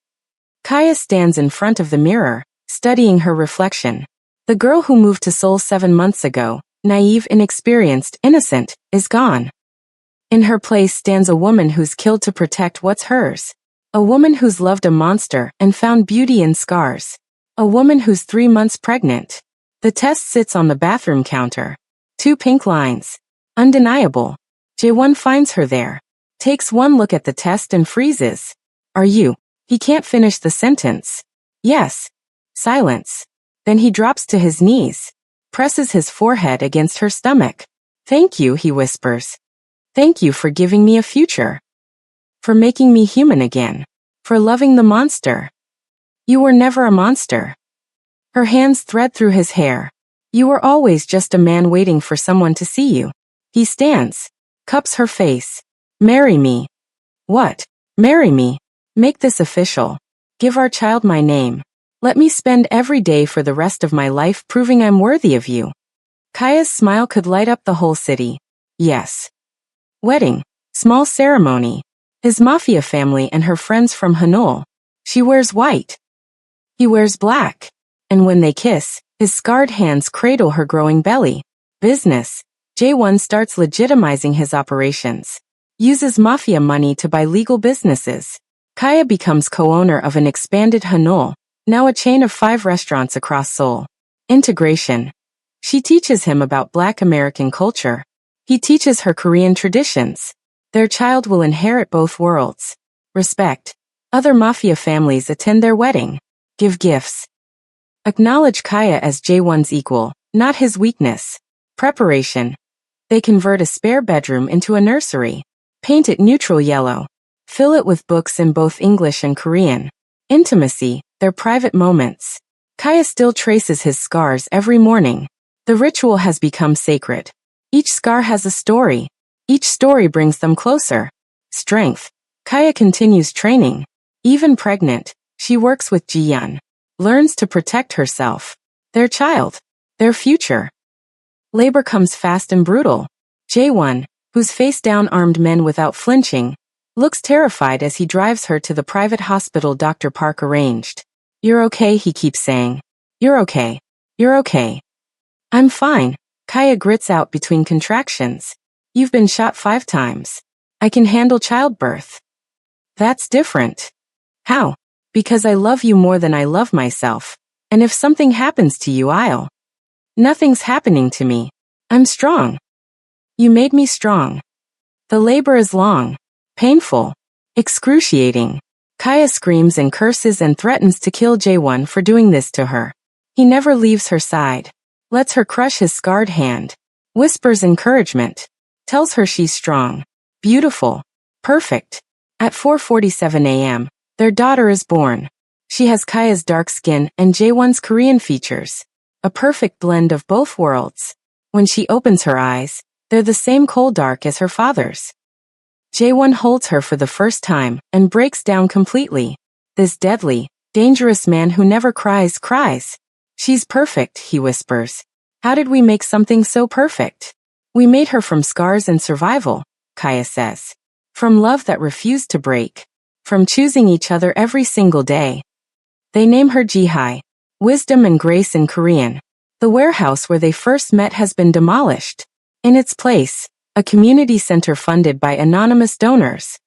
Kaya stands in front of the mirror, studying her reflection. The girl who moved to Seoul 7 months ago, naive, inexperienced, innocent, is gone. In her place stands a woman who's killed to protect what's hers. A woman who's loved a monster and found beauty in scars. A woman who's 3 months pregnant. The test sits on the bathroom counter. 2 pink lines. Undeniable. Jae-won finds her there. Takes one look at the test and freezes. Are you? He can't finish the sentence. Yes. Silence. Then he drops to his knees. Presses his forehead against her stomach. Thank you, he whispers. Thank you for giving me a future. For making me human again. For loving the monster. You were never a monster. Her hands thread through his hair. You were always just a man waiting for someone to see you. He stands. Cups her face. Marry me. What? Marry me. Make this official. Give our child my name. Let me spend every day for the rest of my life proving I'm worthy of you. Kaya's smile could light up the whole city. Yes. Wedding. Small ceremony. His Mafia family and her friends from Hanul. She wears white. He wears black. And when they kiss, his scarred hands cradle her growing belly. Business. Jae-won starts legitimizing his operations. Uses Mafia money to buy legal businesses. Kaya becomes co-owner of an expanded Hanul, now a chain of 5 restaurants across Seoul. Integration. She teaches him about Black American culture. He teaches her Korean traditions. Their child will inherit both worlds. Respect. Other Mafia families attend their wedding. Give gifts. Acknowledge Kaya as Jae-won's equal, not his weakness. Preparation. They convert a spare bedroom into a nursery. Paint it neutral yellow. Fill it with books in both English and Korean. Intimacy, their private moments. Kaya still traces his scars every morning. The ritual has become sacred. Each scar has a story. Each story brings them closer. Strength. Kaya continues training. Even pregnant, she works with Ji-yeon. Learns to protect herself. Their child. Their future. Labor comes fast and brutal. Jae-won, whose face-down armed men without flinching, looks terrified as he drives her to the private hospital Dr. Park arranged. You're okay, he keeps saying. You're okay. You're okay. I'm fine, Kaya grits out between contractions. You've been shot 5 times. I can handle childbirth. That's different. How? Because I love you more than I love myself. And if something happens to you, I'll. Nothing's happening to me. I'm strong. You made me strong. The labor is long. Painful. Excruciating. Kaya screams and curses and threatens to kill Jae-won for doing this to her. He never leaves her side. Lets her crush his scarred hand. Whispers encouragement. Tells her she's strong. Beautiful. Perfect. At 4:47 a.m., their daughter is born. She has Kaya's dark skin and Jae-won's Korean features. A perfect blend of both worlds. When she opens her eyes, they're the same coal dark as her father's. Jae-won holds her for the first time and breaks down completely. This deadly, dangerous man who never cries, cries. She's perfect, he whispers. How did we make something so perfect? We made her from scars and survival, Kaya says. From love that refused to break. From choosing each other every single day. They name her Ji-hae, wisdom and grace in Korean. The warehouse where they first met has been demolished. In its place, a community center funded by anonymous donors.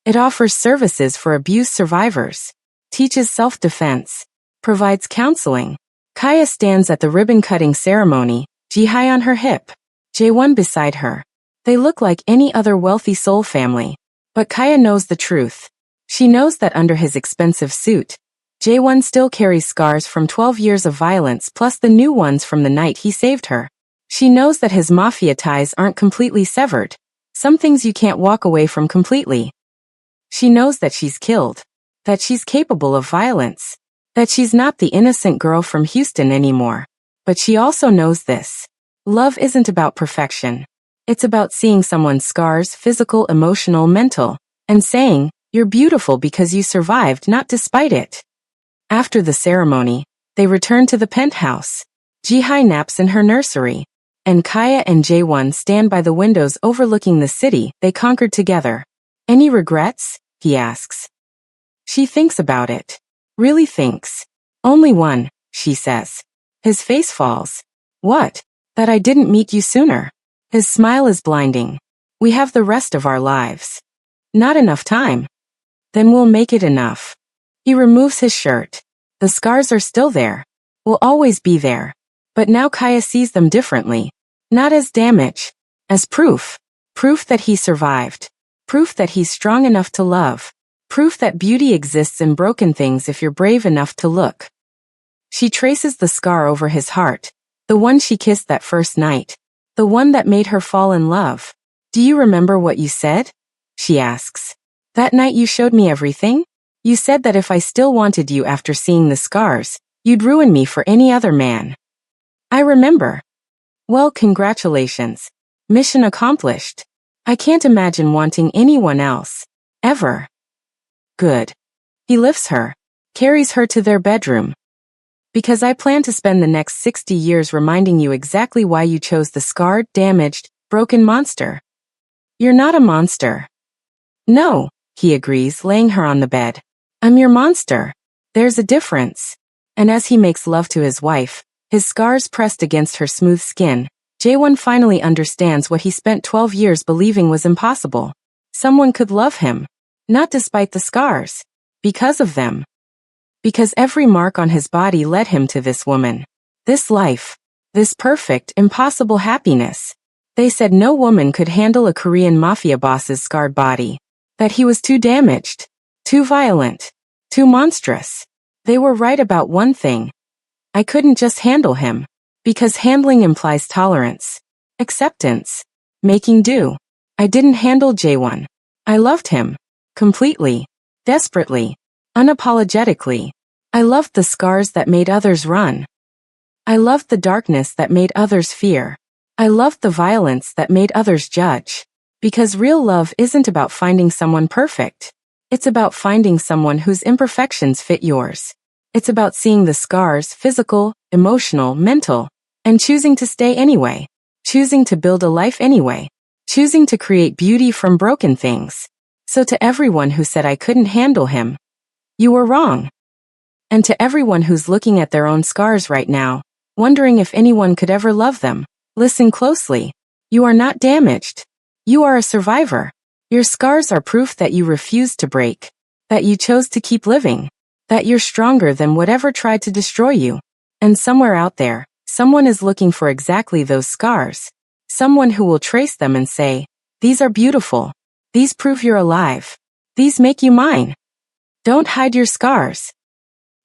It offers services for abuse survivors, teaches self-defense, provides counseling. Kaya stands at the ribbon-cutting ceremony, Ji-hae on her hip, Jae-won beside her. They look like any other wealthy Seoul family. But Kaya knows the truth. She knows that under his expensive suit, Jae-won still carries scars from 12 years of violence plus the new ones from the night he saved her. She knows that his Mafia ties aren't completely severed. Some things you can't walk away from completely. She knows that she's killed. That she's capable of violence. That she's not the innocent girl from Houston anymore. But she also knows this. Love isn't about perfection. It's about seeing someone's scars, physical, emotional, mental, and saying, you're beautiful because you survived, not despite it. After the ceremony, they return to the penthouse. Ji-hae naps in her nursery. and Kaya and Jaewon stand by the windows overlooking the city they conquered together. Any regrets? He asks. She thinks about it. Really thinks. Only one, she says. His face falls. What? That I didn't meet you sooner. His smile is blinding. We have the rest of our lives. Not enough time. Then we'll make it enough. He removes his shirt. The scars are still there. Will always be there. But now Kaya sees them differently. Not as damage. As proof. Proof that he survived. Proof that he's strong enough to love. Proof that beauty exists in broken things if you're brave enough to look. She traces the scar over his heart. The one she kissed that first night. The one that made her fall in love. Do you remember what you said? She asks. That night you showed me everything? You said that if I still wanted you after seeing the scars, you'd ruin me for any other man. I remember. Well, congratulations. Mission accomplished. I can't imagine wanting anyone else. Ever. Good. He lifts her. Carries her to their bedroom. Because I plan to spend the next 60 years reminding you exactly why you chose the scarred, damaged, broken monster. You're not a monster. No, he agrees, laying her on the bed. I'm your monster. There's a difference. And as he makes love to his wife, his scars pressed against her smooth skin, Jaewon finally understands what he spent 12 years believing was impossible. Someone could love him. Not despite the scars. Because of them. Because every mark on his body led him to this woman. This life. This perfect, impossible happiness. They said no woman could handle a Korean mafia boss's scarred body. That he was too damaged. Too violent. Too monstrous. They were right about one thing. I couldn't just handle him. Because handling implies tolerance. Acceptance. Making do. I didn't handle Jaewon. I loved him. Completely. Desperately. Unapologetically. I loved the scars that made others run. I loved the darkness that made others fear. I loved the violence that made others judge. Because real love isn't about finding someone perfect. It's about finding someone whose imperfections fit yours. It's about seeing the scars, physical, emotional, mental, and choosing to stay anyway. Choosing to build a life anyway. Choosing to create beauty from broken things. So to everyone who said I couldn't handle him, you were wrong. And to everyone who's looking at their own scars right now, wondering if anyone could ever love them, listen closely. You are not damaged. You are a survivor. Your scars are proof that you refused to break. That you chose to keep living. That you're stronger than whatever tried to destroy you. And somewhere out there, someone is looking for exactly those scars. Someone who will trace them and say, these are beautiful. These prove you're alive. These make you mine. Don't hide your scars.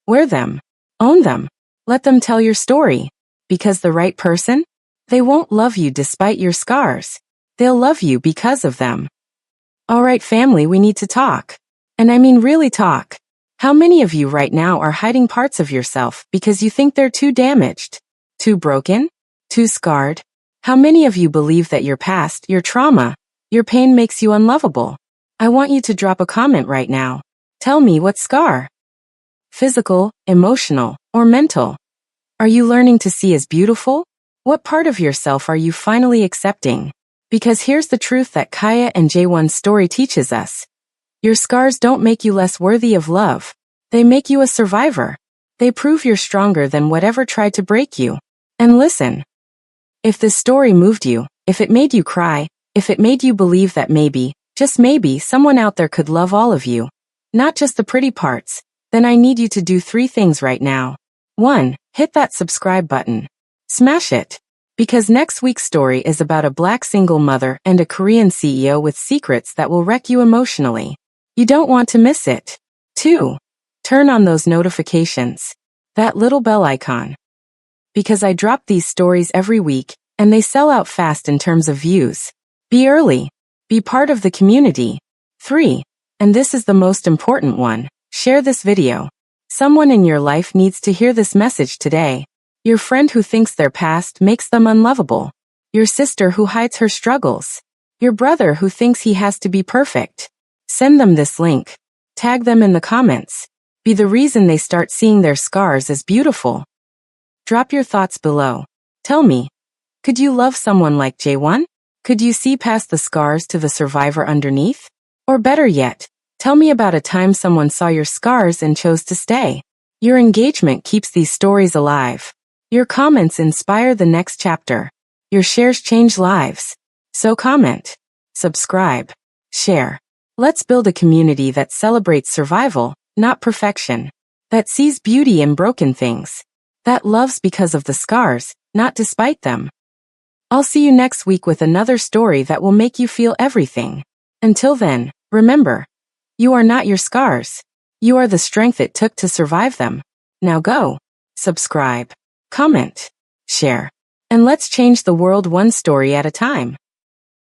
Wear them. Own them. Let them tell your story. Because the right person? They won't love you despite your scars. They'll love you because of them. Alright family, we need to talk. And I mean really talk. How many of you right now are hiding parts of yourself because you think they're too damaged? Too broken? Too scarred? How many of you believe that your past, your trauma, your pain makes you unlovable? I want you to drop a comment right now. Tell me what scar. Physical, emotional, or mental? Are you learning to see as beautiful? What part of yourself are you finally accepting? Because here's the truth that Kaya and Jaewon's story teaches us. Your scars don't make you less worthy of love. They make you a survivor. They prove you're stronger than whatever tried to break you. And listen. If this story moved you, if it made you cry, if it made you believe that maybe, just maybe, someone out there could love all of you, not just the pretty parts, then I need you to do 3 things right now. 1. Hit that subscribe button. Smash it. Because next week's story is about a black single mother and a Korean CEO with secrets that will wreck you emotionally. You don't want to miss it. 2. Turn on those notifications. That little bell icon. Because I drop these stories every week, and they sell out fast in terms of views. Be early. Be part of the community. 3. And this is the most important one. Share this video. Someone in your life needs to hear this message today. Your friend who thinks their past makes them unlovable. Your sister who hides her struggles. Your brother who thinks he has to be perfect. Send them this link. Tag them in the comments. Be the reason they start seeing their scars as beautiful. Drop your thoughts below. Tell me, Could you love someone like J1? Could you see past the scars to the survivor underneath? Or better yet, tell me about a time someone saw your scars and chose to stay. Your engagement keeps these stories alive. Your comments inspire the next chapter. Your shares change lives. So comment, subscribe, share. Let's build a community that celebrates survival, not perfection. That sees beauty in broken things. That loves because of the scars, not despite them. I'll see you next week with another story that will make you feel everything. Until then, remember, you are not your scars. You are the strength it took to survive them. Now go, subscribe, comment, share, and let's change the world one story at a time.